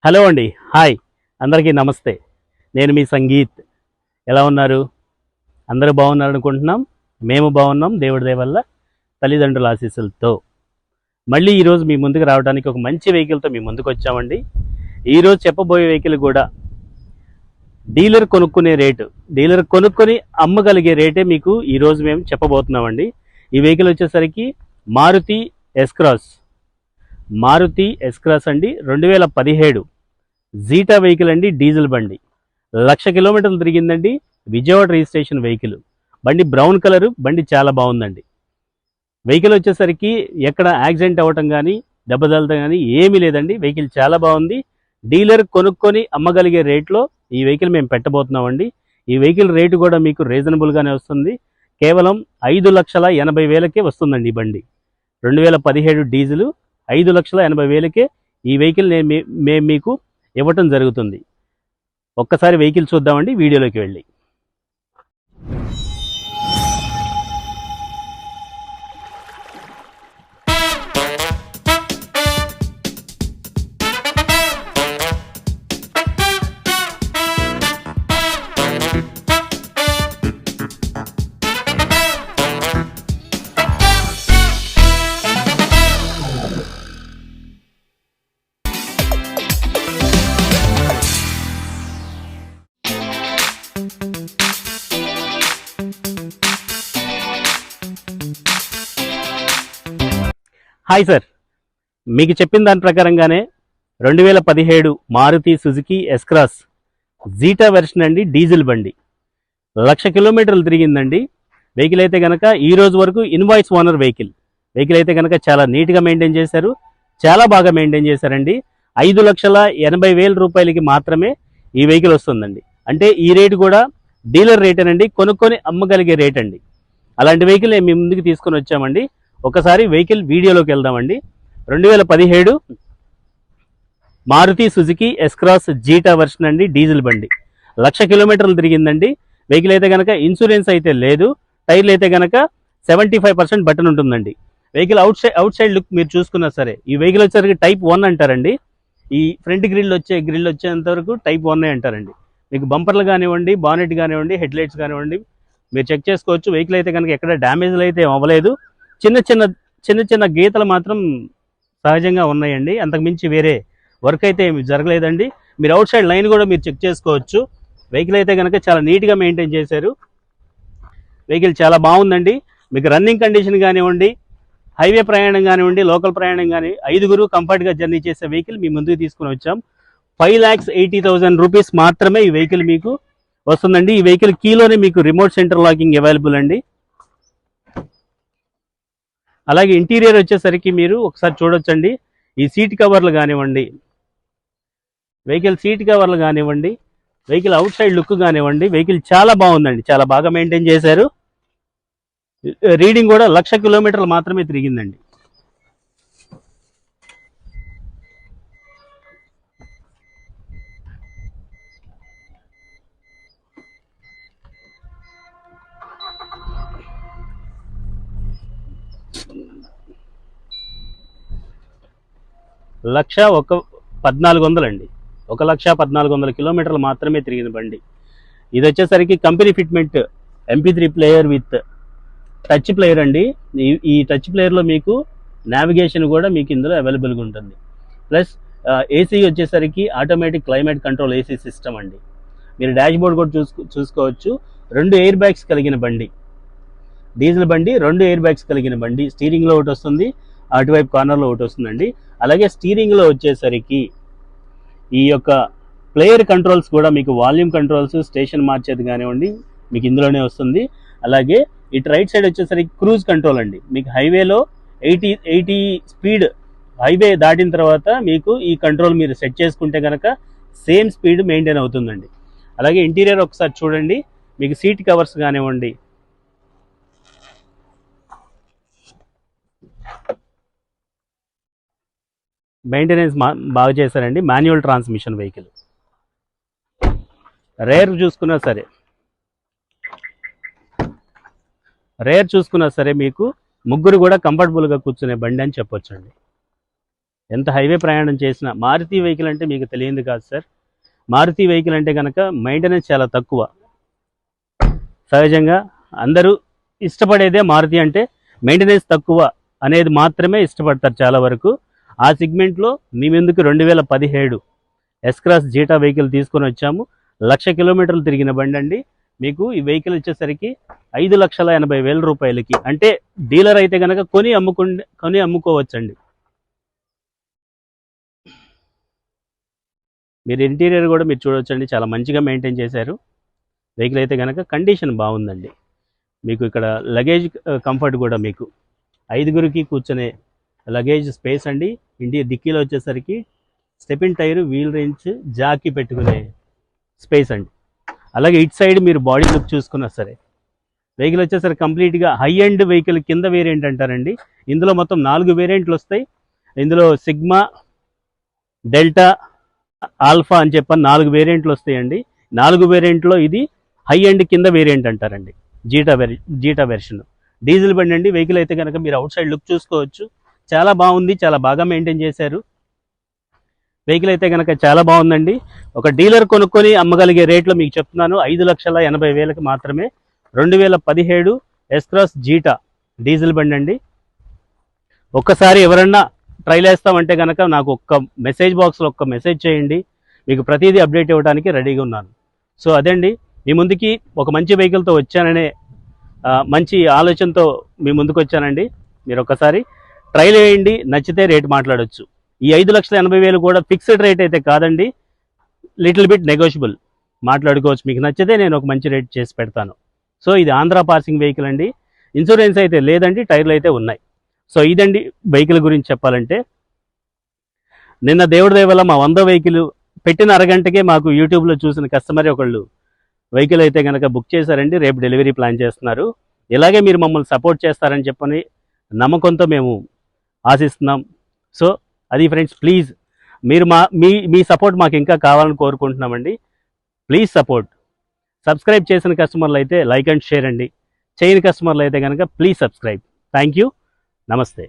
Hello అండి. Hi. అందరికీ నమస్తే. నేను మీ సంగీత్. ఎలా ఉన్నారు? అందరూ బాగున్నారనుకుంటున్నాం. మేము బాగున్నాం దేవుడి దయ వల్ల, తల్లిదండ్రుల ఆశీస్సులతో. మళ్ళీ ఈరోజు మీ ముందుకు రావడానికి ఒక మంచి వెహికల్తో మీ ముందుకు వచ్చామండి. ఈరోజు చెప్పబోయే వెహికల్ కూడా డీలర్ కొనుక్కునే రేటు, డీలర్ కొనుక్కొని అమ్మగలిగే రేటే మీకు ఈరోజు మేము చెప్పబోతున్నామండి. ఈ వెహికల్ వచ్చేసరికి మారుతి ఎస్-క్రాస్. మారుతి ఎస్-క్రాస్ అండి, 2017 జీటా వెహికల్ అండి, డీజిల్ బండి. 1,00,000 కిలోమీటర్లు తిరిగిందండి. Vijayawada registration vehicle. బండి బ్రౌన్ కలరు, బండి చాలా బాగుందండి. వెహికల్ వచ్చేసరికి ఎక్కడ యాక్సిడెంట్ అవ్వటం కానీ దెబ్బతలటం కానీ ఏమీ లేదండి. వెహికల్ చాలా బాగుంది. డీలర్ కొనుక్కొని అమ్మగలిగే రేట్లో ఈ వెహికల్ మేము పెట్టబోతున్నామండి. ఈ వెహికల్ రేటు కూడా మీకు రీజనబుల్గానే వస్తుంది. కేవలం 5,80,000కే వస్తుందండి ఈ బండి. 2017 డీజిల్ 5,80,000కే ఈ వెహికల్ మేము మీకు ఇవ్వటం జరుగుతుంది. ఒక్కసారి వెహికల్ చూద్దామండి వీడియోలోకి వెళ్ళి. హాయ్ సార్, మీకు చెప్పిన దాని ప్రకారంగానే 2017 Maruti Suzuki S Cross Zeta version అండి, డీజిల్ బండి. 1,00,000 కిలోమీటర్లు తిరిగిందండి. వెహికల్ అయితే కనుక ఈ రోజు వరకు ఇన్వాయిస్ ఓనర్ వెహికల్. వెహికల్ అయితే కనుక చాలా నీట్గా మెయింటైన్ చేశారు, చాలా బాగా మెయింటైన్ చేశారండి. 5,80,000 రూపాయలకి మాత్రమే ఈ వెహికల్ వస్తుందండి. అంటే ఈ రేటు కూడా డీలర్ రేటేనండి, కొనుక్కొని అమ్మగలిగే రేట్ అండి. అలాంటి వెహికల్ మేము ముందుకు తీసుకొని వచ్చామండి. ఒకసారి వెహికల్ వీడియోలోకి వెళ్దామండి. 2017 Maruti Suzuki S Cross Zeta version అండి, డీజిల్ బండి. 1,00,000 కిలోమీటర్లు తిరిగిందండి. వెహికల్ అయితే కనుక ఇన్సూరెన్స్ అయితే లేదు. టైర్లు అయితే కనుక 75% బటన్ ఉంటుందండి. వెహికల్ అవుట్ సైడ్ లుక్ మీరు చూసుకున్నా సరే, ఈ వెహికల్ వచ్చేసరికి టైప్ 1 అంటారండి. ఈ ఫ్రంట్ గ్రిల్ వచ్చేంత వరకు టైప్ 1 అంటారండి. మీకు బంపర్లు కానివ్వండి, బానెట్ కానివ్వండి, హెడ్ లైట్స్ కానివ్వండి, మీరు చెక్ చేసుకోవచ్చు. వెహికల్ అయితే కనుక ఎక్కడ డ్యామేజ్లు అయితే అవ్వలేదు. చిన్న చిన్న గీతలు మాత్రం సహజంగా ఉన్నాయండి. అంతకుమించి వేరే వర్క్ అయితే ఏమి జరగలేదండి. మీరు అవుట్ సైడ్ లైన్ కూడా మీరు చెక్ చేసుకోవచ్చు. వెహికల్ అయితే కనుక చాలా నీట్గా మెయింటైన్ చేశారు. వెహికల్ చాలా బాగుందండి. మీకు రన్నింగ్ కండిషన్ కానివ్వండి, హైవే ప్రయాణం కానివ్వండి, లోకల్ ప్రయాణం కానీ 5గురు కంఫర్ట్గా జర్నీ చేసే వెహికల్ మీ ముందుకు తీసుకుని వచ్చాం. 5,80,000 రూపీస్ మాత్రమే ఈ వెహికల్ మీకు వస్తుందండి. ఈ వెహికల్ కీలోనే మీకు రిమోట్ సెంటర్ లాకింగ్ అవైలబుల్ అండి. అలాగే ఇంటీరియర్ వచ్చేసరికి మీరు ఒకసారి చూడొచ్చండి. ఈ సీట్ కవర్లు కానివ్వండి, వెహికల్ అవుట్ సైడ్ లుక్ కానివ్వండి, వెహికల్ చాలా బాగుందండి. చాలా బాగా మెయింటైన్ చేశారు. రీడింగ్ కూడా 1,00,000 కిలోమీటర్లు మాత్రమే తిరిగిందండి. లక్ష 1,1400 అండి. 1,14,00 కిలోమీటర్లు మాత్రమే తిరిగిన బండి. ఇది వచ్చేసరికి company fitment MP3 player with touch player అండి. ఈ టచ్ ప్లేయర్లో మీకు నావిగేషన్ కూడా మీకు ఇందులో అవైలబుల్గా ఉంటుంది. ప్లస్ ఏసీ వచ్చేసరికి automatic climate control AC system అండి. మీరు డాష్ బోర్డ్ కూడా చూసుకోవచ్చు. 2 ఎయిర్ బ్యాగ్స్ కలిగిన బండి, డీజిల్ బండి. 2 ఎయిర్ బ్యాగ్స్ కలిగిన బండి. స్టీరింగ్లో ఒకటి వస్తుంది, అటువైపు కార్నర్లో ఒకటి వస్తుందండి. అలాగే స్టీరింగ్లో వచ్చేసరికి ఈ యొక్క ప్లేయర్ కంట్రోల్స్ కూడా మీకు వాల్యూమ్ కంట్రోల్స్, స్టేషన్ మార్చేది కానివ్వండి, మీకు ఇందులోనే వస్తుంది. అలాగే ఇటు రైట్ సైడ్ వచ్చేసరికి క్రూజ్ కంట్రోల్ అండి. మీకు హైవేలో 80 స్పీడ్ హైవే దాటిన తర్వాత మీకు ఈ కంట్రోల్ మీరు సెట్ చేసుకుంటే కనుక సేమ్ స్పీడ్ మెయింటైన్ అవుతుందండి. అలాగే ఇంటీరియర్ ఒకసారి చూడండి. మీకు సీట్ కవర్స్ కానివ్వండి, మెయింటెనెన్స్ బాగా చేశారండి. Manual transmission vehicle. రేర్ చూసుకున్నా సరే మీకు ముగ్గురు కూడా కంఫర్టబుల్గా కూర్చునే బండి అని చెప్పొచ్చండి. ఎంత హైవే ప్రయాణం చేసినా మారుతి వెహికల్ అంటే మీకు తెలియదు కాదు సార్. మారుతి వెహికల్ అంటే కనుక మెయింటెనెన్స్ చాలా తక్కువ. సహజంగా అందరూ ఇష్టపడేదే మారుతి అంటే మెయింటెనెన్స్ తక్కువ అనేది మాత్రమే ఇష్టపడతారు చాలా వరకు. ఆ సెగ్మెంట్లో మేమెందుకు 2017 ఎస్-క్రాస్ జీటా వెహికల్ తీసుకొని వచ్చాము. 1,00,000 కిలోమీటర్లు తిరిగిన బండి అండి. మీకు ఈ వెహికల్ వచ్చేసరికి 5,80,000 రూపాయలకి, అంటే డీలర్ అయితే కనుక కొని అమ్ముకోవచ్చండి. మీరు ఇంటీరియర్ కూడా మీరు చూడవచ్చండి, చాలా మంచిగా మెయింటైన్ చేశారు. వెహికల్ అయితే కనుక కండిషన్ బాగుందండి. మీకు ఇక్కడ లగేజ్ కంఫర్ట్ కూడా మీకు 5గురికి కూర్చునే లగేజ్ స్పేస్ అండి. డిక్కీలో వచ్చేసరికి స్టెపిన్ టైరు, వీల్ రేంజ్, జాకీ పెట్టుకునే స్పేస్ అండి. అలాగే ఇటు సైడ్ మీరు బాడీ లుక్ చూసుకున్నా సరే వెహికల్ వచ్చేసరికి కంప్లీట్గా హై ఎండ్ వెహికల్ కింద వేరియంట్ అంటారండి. ఇందులో మొత్తం 4 వేరియంట్లు వస్తాయి. ఇందులో సిగ్మా, డెల్టా, ఆల్ఫా అని చెప్పని 4 వేరియంట్లు వస్తాయండి. 4 వేరియంట్లో ఇది హై ఎండ్ కింద వేరియంట్ అంటారండి. జీటా వెర్షన్ డీజిల్ బండి అండి. వెహికల్ అయితే కనుక మీరు అవుట్ సైడ్ లుక్ చూసుకోవచ్చు, చాలా బాగుంది, చాలా బాగా మెయింటైన్ చేశారు. వెహికల్ అయితే కనుక చాలా బాగుందండి. ఒక డీలర్ కొనుక్కొని అమ్మగలిగే రేట్లో మీకు చెప్తున్నాను, 5,80,000 మాత్రమే. 2017 ఎస్-క్రాస్ జీటా డీజిల్ బండి అండి. ఒక్కసారి ఎవరన్నా ట్రైల్ వేస్తామంటే కనుక నాకు ఒక్క మెసేజ్ బాక్స్లో ఒక్క మెసేజ్ చేయండి, మీకు ప్రతిదీ అప్డేట్ ఇవ్వడానికి రెడీగా ఉన్నాను. సో అదండి, మీ ముందుకి ఒక మంచి వెహికల్తో వచ్చాననే మంచి ఆలోచనతో మీ ముందుకు వచ్చానండి. మీరు ఒక్కసారి ట్రైల్ వేయండి, నచ్చితే రేట్ మాట్లాడవచ్చు. ఈ 5,80,000 కూడా ఫిక్స్డ్ రేట్ అయితే కాదండి, లిటిల్ బిట్ నెగోషియబుల్ మాట్లాడుకోవచ్చు. మీకు నచ్చితే నేను ఒక మంచి రేట్ చేసి పెడతాను. సో ఇది ఆంధ్ర పాసింగ్ వెహికల్ అండి. ఇన్సూరెన్స్ అయితే లేదండి, టైర్లు అయితే ఉన్నాయి. సో ఇదండి వెహికల్ గురించి చెప్పాలంటే. నిన్న దేవుడి దయ వల్ల మా 100వ వెహికల్ పెట్టిన అరగంటకే మాకు యూట్యూబ్లో చూసిన కస్టమర్ ఒకళ్ళు వెహికల్ అయితే కనుక బుక్ చేశారండి. రేపు డెలివరీ ప్లాన్ చేస్తున్నారు. ఇలాగే మీరు మమ్మల్ని సపోర్ట్ చేస్తారని చెప్పని నమ్మకంతో మేము ఆశిస్తున్నాం. సో అది ఫ్రెండ్స్, ప్లీజ్ మీరు మీ సపోర్ట్ మాకు ఇంకా కావాలని కోరుకుంటున్నామండి. ప్లీజ్ సబ్స్క్రైబ్ చేసిన కస్టమర్లు అయితే లైక్ అండ్ షేర్ అండి. చేయని కస్టమర్లు అయితే కనుక ప్లీజ్ సబ్స్క్రైబ్. Thank you. నమస్తే.